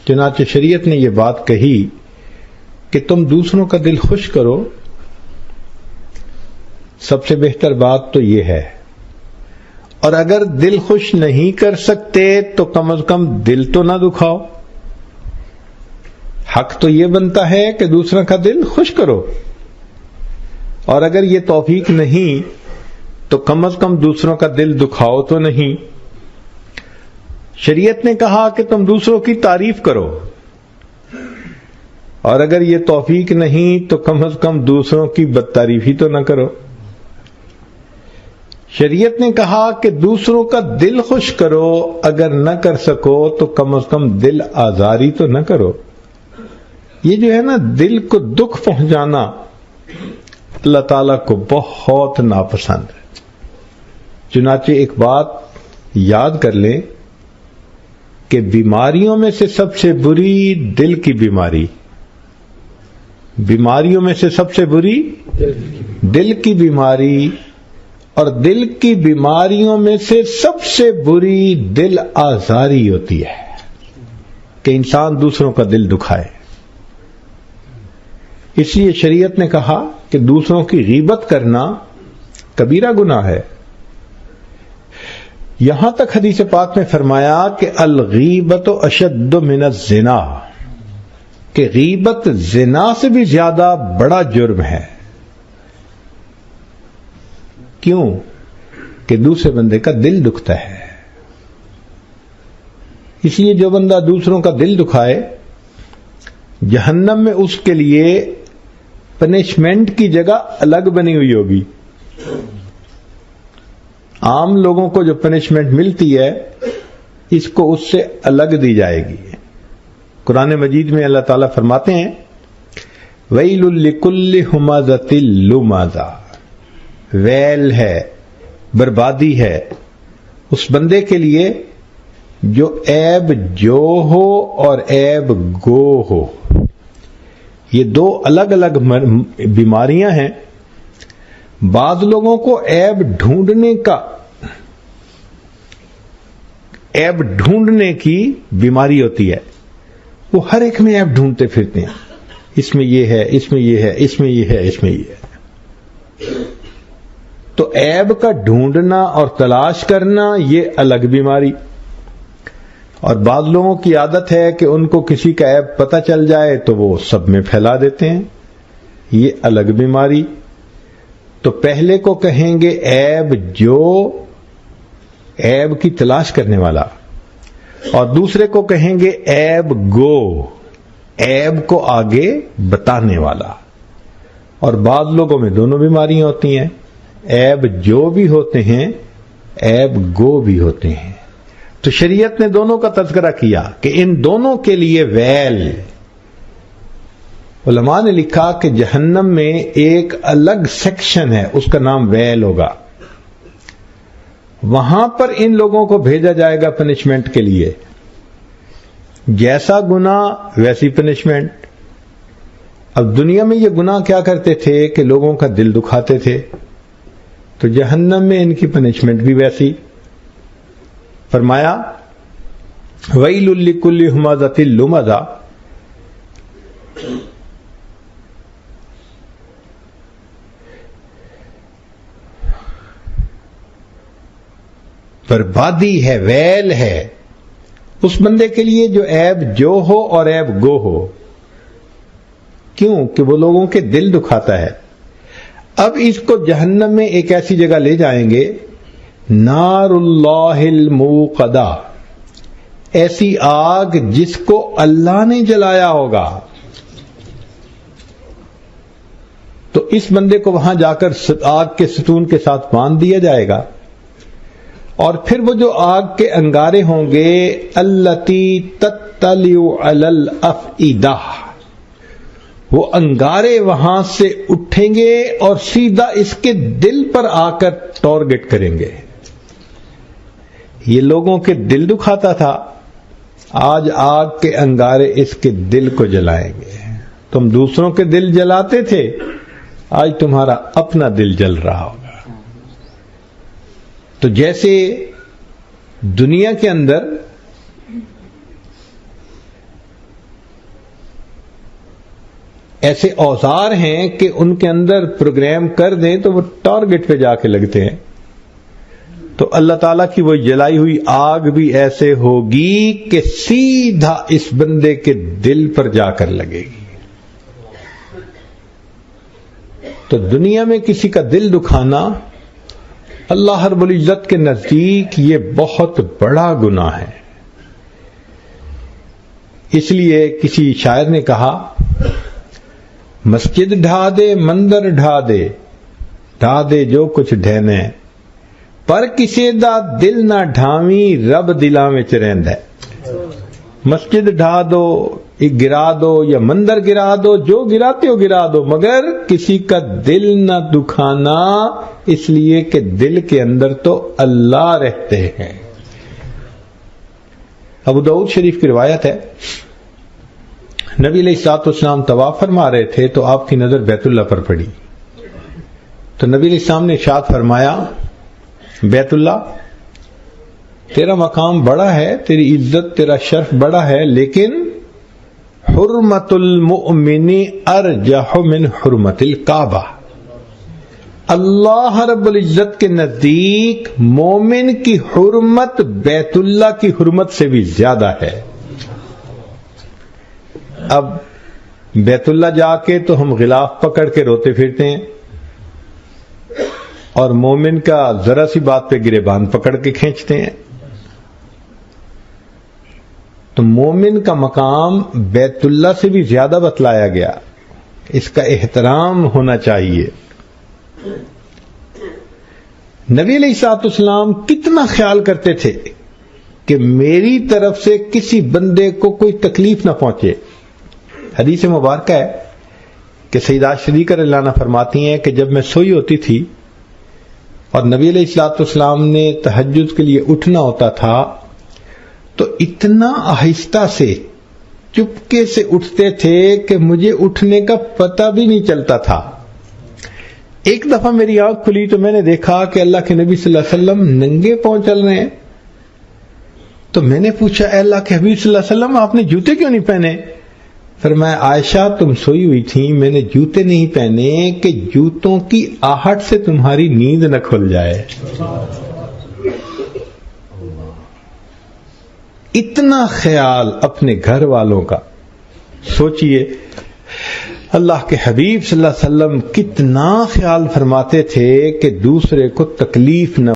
چنانچہ شریعت نے یہ بات کہی کہ تم دوسروں کا دل خوش کرو. سب سے بہتر بات تو یہ ہے، اور اگر دل خوش نہیں کر سکتے تو کم از کم دل تو نہ دکھاؤ. حق تو یہ بنتا ہے کہ دوسروں کا دل خوش کرو، اور اگر یہ توفیق نہیں تو کم از کم دوسروں کا دل دکھاؤ تو نہیں. شریعت نے کہا کہ تم دوسروں کی تعریف کرو، اور اگر یہ توفیق نہیں تو کم از کم دوسروں کی بدتعریفی تو نہ کرو. شریعت نے کہا کہ دوسروں کا دل خوش کرو، اگر نہ کر سکو تو کم از کم دل آزاری تو نہ کرو. یہ جو ہے نا دل کو دکھ پہنچانا اللہ تعالیٰ کو بہت ناپسند ہے. چنانچہ ایک بات یاد کر لیں کہ بیماریوں میں سے سب سے بری دل کی بیماری، بیماریوں میں سے سب سے بری دل کی بیماری، اور دل کی بیماریوں میں سے سب سے بری دل آزاری ہوتی ہے کہ انسان دوسروں کا دل دکھائے. اس لیے شریعت نے کہا کہ دوسروں کی غیبت کرنا کبیرہ گناہ ہے. یہاں تک حدیث پاک میں فرمایا کہ الغیبت اشد من الزنا، کہ غیبت زنا سے بھی زیادہ بڑا جرم ہے. کیوں؟ کہ دوسرے بندے کا دل دکھتا ہے. اس لیے جو بندہ دوسروں کا دل دکھائے، جہنم میں اس کے لیے پنشمنٹ کی جگہ الگ بنی ہوئی ہوگی. عام لوگوں کو جو پنشمنٹ ملتی ہے اس کو اس سے الگ دی جائے گی. قرآن مجید میں اللہ تعالیٰ فرماتے ہیں وَيْلٌ لِكُلِّ ہُمَزَةٍ لُمَزَةٍ، ویل ہے، بربادی ہے اس بندے کے لیے جو عیب جو ہو اور عیب گو ہو. یہ دو الگ الگ بیماریاں ہیں. بعض لوگوں کو عیب ڈھونڈنے کی بیماری ہوتی ہے. وہ ہر ایک میں عیب ڈھونڈتے پھرتے ہیں، اس میں یہ ہے، اس میں یہ ہے، اس میں یہ ہے، اس میں یہ ہے. تو عیب کا ڈھونڈنا اور تلاش کرنا یہ الگ بیماری. اور بعض لوگوں کی عادت ہے کہ ان کو کسی کا عیب پتہ چل جائے تو وہ سب میں پھیلا دیتے ہیں، یہ الگ بیماری. تو پہلے کو کہیں گے عیب جو، عیب کی تلاش کرنے والا، اور دوسرے کو کہیں گے عیب گو، عیب کو آگے بتانے والا. اور بعض لوگوں میں دونوں بیماریاں ہوتی ہیں، عیب جو بھی ہوتے ہیں، عیب گو بھی ہوتے ہیں. تو شریعت نے دونوں کا تذکرہ کیا کہ ان دونوں کے لیے ویل. علماء نے لکھا کہ جہنم میں ایک الگ سیکشن ہے، اس کا نام ویل ہوگا. وہاں پر ان لوگوں کو بھیجا جائے گا پنشمنٹ کے لیے. جیسا گناہ ویسی پنشمنٹ. اب دنیا میں یہ گناہ کیا کرتے تھے کہ لوگوں کا دل دکھاتے تھے، تو جہنم میں ان کی پنشمنٹ بھی ویسی. فرمایا وَيْلٌ لِكُلِّ ہُمَزَةٍ لُمَزَةٍ، بربادی ہے، ویل ہے اس بندے کے لیے جو عیب جو ہو اور عیب گو ہو. کیوں؟ کہ وہ لوگوں کے دل دکھاتا ہے. اب اس کو جہنم میں ایک ایسی جگہ لے جائیں گے، نار اللہ الموقدہ، ایسی آگ جس کو اللہ نے جلایا ہوگا. تو اس بندے کو وہاں جا کر آگ کے ستون کے ساتھ باندھ دیا جائے گا، اور پھر وہ جو آگ کے انگارے ہوں گے التی تطلع علی الافئدہ، وہ انگارے وہاں سے اٹھیں گے اور سیدھا اس کے دل پر آ کر ٹارگٹ کریں گے. یہ لوگوں کے دل دکھاتا تھا، آج آگ کے انگارے اس کے دل کو جلائیں گے. تم دوسروں کے دل جلاتے تھے، آج تمہارا اپنا دل جل رہا ہوگا. تو جیسے دنیا کے اندر ایسے اوزار ہیں کہ ان کے اندر پروگرام کر دیں تو وہ ٹارگٹ پہ جا کے لگتے ہیں. تو اللہ تعالیٰ کی وہ جلائی ہوئی آگ بھی ایسے ہوگی کہ سیدھا اس بندے کے دل پر جا کر لگے گی. تو دنیا میں کسی کا دل دکھانا اللہ رب العزت کے نزدیک یہ بہت بڑا گناہ ہے. اس لیے کسی شاعر نے کہا مسجد ڈھا دے مندر ڈھا دے جو کچھ ڈھینے پر کسے دا دل نہ ڈھاویں رب دلاں وچ رہندا ہے. مسجد ڈھا دو گرا دو یا مندر گرا دو، جو گراتے ہو گرا دو، مگر کسی کا دل نہ دکھانا، اس لیے کہ دل کے اندر تو اللہ رہتے ہیں. ابو داؤد شریف کی روایت ہے، نبی علیہ الصلوۃ والسلام طواف فرما رہے تھے تو آپ کی نظر بیت اللہ پر پڑی. تو نبی علیہ السلام نے ارشاد فرمایا بیت اللہ تیرا مقام بڑا ہے، تیری عزت تیرا شرف بڑا ہے، لیکن حرمت المؤمن ارجح من حرمت الکعبہ. اللہ رب العزت کے نزدیک مومن کی حرمت بیت اللہ کی حرمت سے بھی زیادہ ہے. اب بیت اللہ جا کے تو ہم غلاف پکڑ کے روتے پھرتے ہیں، اور مومن کا ذرا سی بات پہ گریبان پکڑ کے کھینچتے ہیں. تو مومن کا مقام بیت اللہ سے بھی زیادہ بتلایا گیا، اس کا احترام ہونا چاہیے. نبی علیہ الصلوۃ والسلام کتنا خیال کرتے تھے کہ میری طرف سے کسی بندے کو کوئی تکلیف نہ پہنچے. حدیث مبارکہ ہے کہ سیدہ صدیقہ رضی اللہ عنہا فرماتی ہیں کہ جب میں سوئی ہوتی تھی اور نبی علیہ الصلوۃ والسلام نے تہجد کے لیے اٹھنا ہوتا تھا تو اتنا آہستہ سے چپکے سے اٹھتے تھے کہ مجھے اٹھنے کا پتہ بھی نہیں چلتا تھا. ایک دفعہ میری آنکھ کھلی تو میں نے دیکھا کہ اللہ کے نبی صلی اللہ علیہ وسلم ننگے پاؤں چل رہے ہیں. تو میں نے پوچھا اے اللہ کے حبیب صلی اللہ علیہ وسلم آپ نے جوتے کیوں نہیں پہنے؟ فرمایا عائشہ تم سوئی ہوئی تھی، میں نے جوتے نہیں پہنے کہ جوتوں کی آہٹ سے تمہاری نیند نہ کھل جائے. اتنا خیال اپنے گھر والوں کا. سوچئے اللہ کے حبیب صلی اللہ علیہ وسلم کتنا خیال فرماتے تھے کہ دوسرے کو تکلیف نہ